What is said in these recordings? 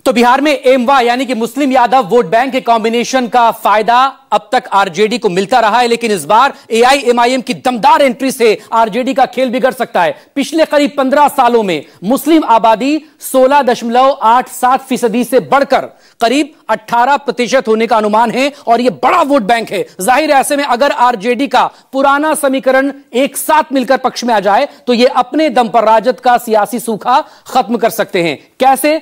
तो बिहार में एमवाय यानी कि मुस्लिम यादव वोट बैंक के कॉम्बिनेशन का फायदा अब तक आरजेडी को मिलता रहा है, लेकिन इस बार एआईएमआईएम की दमदार एंट्री से आरजेडी का खेल बिगड़ सकता है। पिछले करीब 15 सालों में मुस्लिम आबादी 16.87% से बढ़कर करीब 18% होने का अनुमान है और यह बड़ा वोट बैंक है। जाहिर है ऐसे में अगर आरजेडी का पुराना समीकरण एक साथ मिलकर पक्ष में आ जाए तो यह अपने दम पर राजद का सियासी सूखा खत्म कर सकते हैं। कैसे?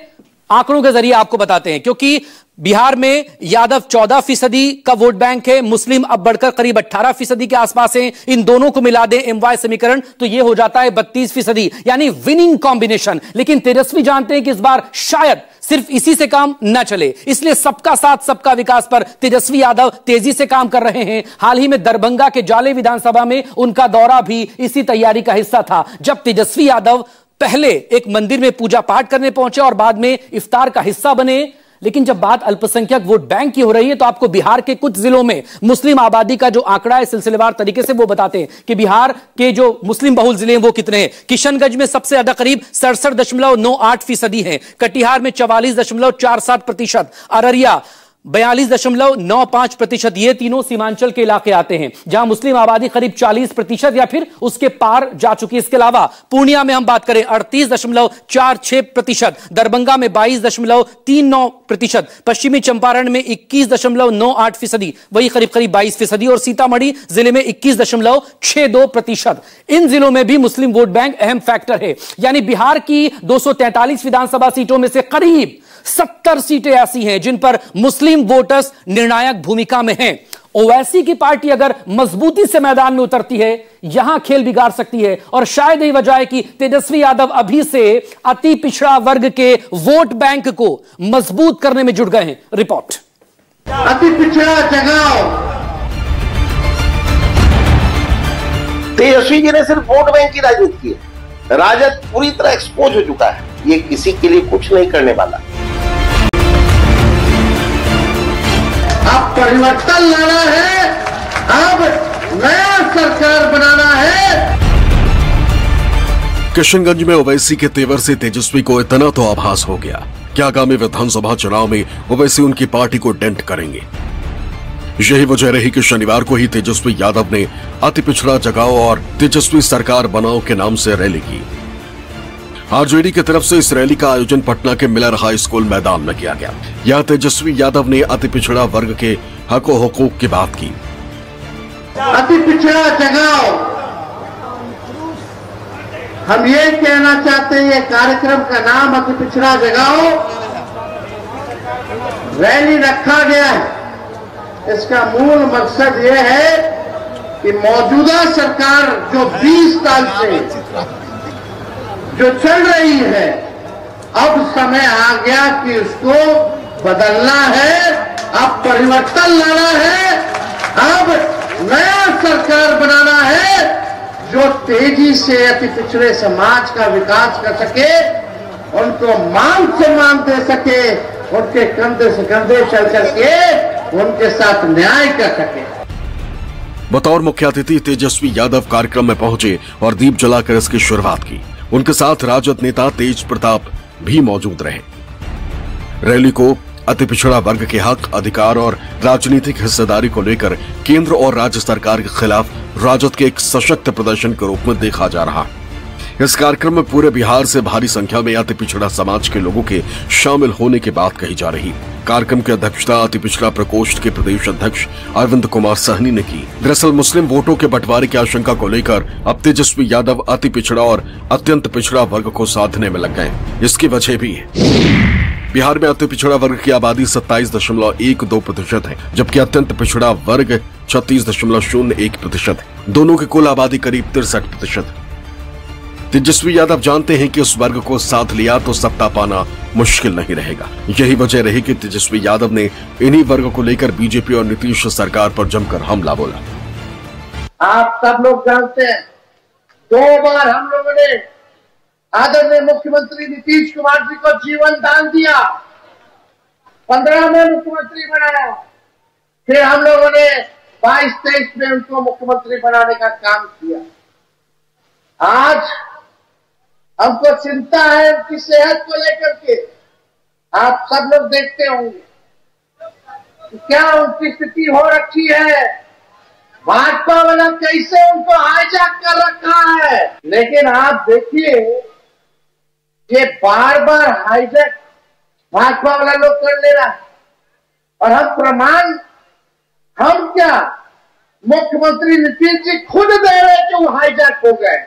आंकड़ों के जरिए आपको बताते हैं, क्योंकि बिहार में यादव 14% का वोट बैंक है, मुस्लिम अब बढ़कर करीब 18% के आसपास हैं। इन दोनों को मिला दें एमवाय समीकरण तो यह हो जाता है 32%, यानी विनिंग कॉम्बिनेशन। लेकिन तेजस्वी जानते हैं कि इस बार शायद सिर्फ इसी से काम न चले, इसलिए सबका साथ सबका विकास पर तेजस्वी यादव तेजी से काम कर रहे हैं। हाल ही में दरभंगा के जाले विधानसभा में उनका दौरा भी इसी तैयारी का हिस्सा था, जब तेजस्वी यादव पहले एक मंदिर में पूजा पाठ करने पहुंचे और बाद में इफ्तार का हिस्सा बने। लेकिन जब बात अल्पसंख्यक वोट बैंक की हो रही है तो आपको बिहार के कुछ जिलों में मुस्लिम आबादी का जो आंकड़ा है सिलसिलेवार तरीके से वो बताते हैं कि बिहार के जो मुस्लिम बहुल जिले हैं वो कितने हैं। किशनगंज में सबसे ज्यादा करीब 67.98% है, कटिहार में 44.47%, अररिया 42.95%। ये तीनों सीमांचल के इलाके आते हैं जहां मुस्लिम आबादी करीब 40% या फिर उसके पार जा चुकी है। इसके अलावा पूर्णिया में हम बात करें 38.46%, दरभंगा में 22.39%, पश्चिमी चंपारण में 21.98%, वही करीब करीब 22%, और सीतामढ़ी जिले में 21.62%। इन जिलों में भी मुस्लिम वोट बैंक अहम फैक्टर है। यानी बिहार की 243 विधानसभा सीटों में से करीब 70 सीटें ऐसी हैं जिन पर मुस्लिम वोटर्स निर्णायक भूमिका में हैं। ओवैसी की पार्टी अगर मजबूती से मैदान में उतरती है, यहां खेल बिगाड़ सकती है, और शायद यही वजह है कि तेजस्वी यादव अभी से अति पिछड़ा वर्ग के वोट बैंक को मजबूत करने में जुट गए हैं। रिपोर्ट। अति पिछड़ा जगाओ। तेजस्वी जी ने सिर्फ वोट बैंक की राजनीति की है। राजद पूरी तरह एक्सपोज हो चुका है, ये किसी के लिए कुछ नहीं करने वाला। अब परिवर्तन लाना है, अब नया सरकार बनाना है। किशनगंज में ओवैसी के तेवर से तेजस्वी को इतना तो आभास हो गया कि आगामी विधानसभा चुनाव में ओवैसी उनकी पार्टी को डेंट करेंगे। यही वजह रही कि शनिवार को ही तेजस्वी यादव ने अति पिछड़ा जगाओ और तेजस्वी सरकार बनाओ के नाम से रैली की। आरजेडी की तरफ से इस रैली का आयोजन पटना के मिलर हाई स्कूल मैदान में किया गया। यहां तेजस्वी यादव ने अति पिछड़ा वर्ग के हक और हुकूक की बात की। अति पिछड़ा जगाओ। हम ये कहना चाहते हैं, ये कार्यक्रम का नाम अति पिछड़ा जगाओ रैली रखा गया है। इसका मूल मकसद ये है कि मौजूदा सरकार जो 20 साल से जो चल रही है, अब समय आ गया कि उसको बदलना है, अब परिवर्तन लाना है, अब नया सरकार बनाना है जो तेजी से अति पिछड़े समाज का विकास कर सके, उनको मान सम्मान दे सके, उनके कंधे से कंधे चल करके उनके साथ न्याय कर सके। बतौर मुख्य अतिथि तेजस्वी यादव कार्यक्रम में पहुंचे और दीप जलाकर इसकी शुरुआत की। उनके साथ राजद नेता तेज प्रताप भी मौजूद रहे। रैली को अति पिछड़ा वर्ग के हक, अधिकार और राजनीतिक हिस्सेदारी को लेकर केंद्र और राज्य सरकार के खिलाफ राजद के एक सशक्त प्रदर्शन के रूप में देखा जा रहा। इस कार्यक्रम में पूरे बिहार से भारी संख्या में अति पिछड़ा समाज के लोगों के शामिल होने की बात कही जा रही। कार्यक्रम की अध्यक्षता अति पिछड़ा प्रकोष्ठ के प्रदेश अध्यक्ष अरविंद कुमार सहनी ने की। दरअसल मुस्लिम वोटों के बंटवारे की आशंका को लेकर अब तेजस्वी यादव अति पिछड़ा और अत्यंत पिछड़ा वर्ग को साधने में लग गए। इसकी वजह भी है, बिहार में अति पिछड़ा वर्ग की आबादी 27.12% है, जबकि अत्यंत पिछड़ा वर्ग 36.01% है। दोनों की कुल आबादी करीब 63% है। तेजस्वी यादव जानते हैं कि उस वर्ग को साथ लिया तो सत्ता पाना मुश्किल नहीं रहेगा। यही वजह रही कि तेजस्वी यादव ने इन्हीं वर्ग को लेकर बीजेपी और नीतीश सरकार पर जमकर हमला बोला। आप सब लोग जानते हैं, 2 बार हम लोगों ने आदरणीय मुख्यमंत्री नीतीश कुमार जी को जीवन दान दिया, 15 में मुख्यमंत्री बनाया, फिर हम लोगों ने 22-23 में उनको मुख्यमंत्री बनाने का काम किया। आज हमको चिंता है उनकी सेहत को लेकर के, आप सब लोग देखते होंगे कि क्या उनकी स्थिति हो रखी है, भाजपा वाला कैसे उनको हाईजैक कर रखा है। लेकिन आप देखिए ये बार बार हाईजैक भाजपा वाला लोग कर ले रहा है और हम प्रमाण हम क्या मुख्यमंत्री नीतीश जी खुद दे रहे कि वो हाईजैक हो गए।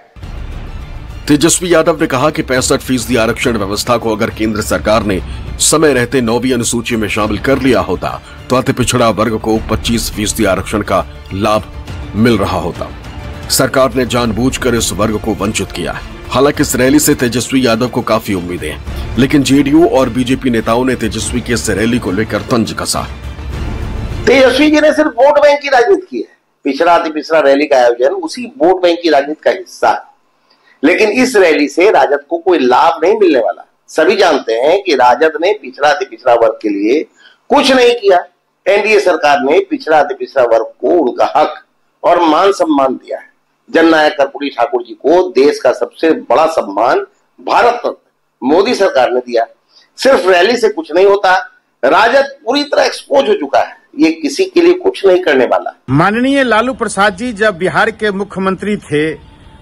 तेजस्वी यादव ने कहा कि 65% आरक्षण व्यवस्था को अगर केंद्र सरकार ने समय रहते 9वीं अनुसूची में शामिल कर लिया होता तो अति पिछड़ा वर्ग को 25% आरक्षण का लाभ मिल रहा होता। सरकार ने जानबूझकर इस वर्ग को वंचित किया है। हालांकि इस रैली से तेजस्वी यादव को काफी उम्मीदें हैं, लेकिन जेडीयू और बीजेपी नेताओं ने तेजस्वी की इस रैली को लेकर तंज कसा। तेजस्वी जी ने सिर्फ वोट बैंक की राजनीति की है। पिछड़ा अति पिछड़ा रैली का आयोजन उसी वोट बैंक की राजनीति का हिस्सा है, लेकिन इस रैली से राजद को कोई लाभ नहीं मिलने वाला। सभी जानते हैं कि राजद ने पिछड़ा अति पिछड़ा वर्ग के लिए कुछ नहीं किया। एनडीए सरकार ने पिछड़ा अति पिछड़ा वर्ग को उनका हक और मान सम्मान दिया है। जननायक कर्पूरी ठाकुर जी को देश का सबसे बड़ा सम्मान भारत रत्न मोदी सरकार ने दिया। सिर्फ रैली से कुछ नहीं होता। राजद पूरी तरह एक्सपोज हो चुका है, ये किसी के लिए कुछ नहीं करने वाला। माननीय लालू प्रसाद जी जब बिहार के मुख्यमंत्री थे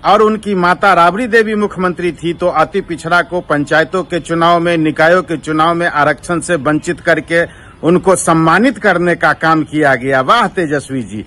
और उनकी माता राबड़ी देवी मुख्यमंत्री थी तो अति पिछड़ा को पंचायतों के चुनाव में, निकायों के चुनाव में आरक्षण से वंचित करके उनको सम्मानित करने का काम किया गया। वाह तेजस्वी जी।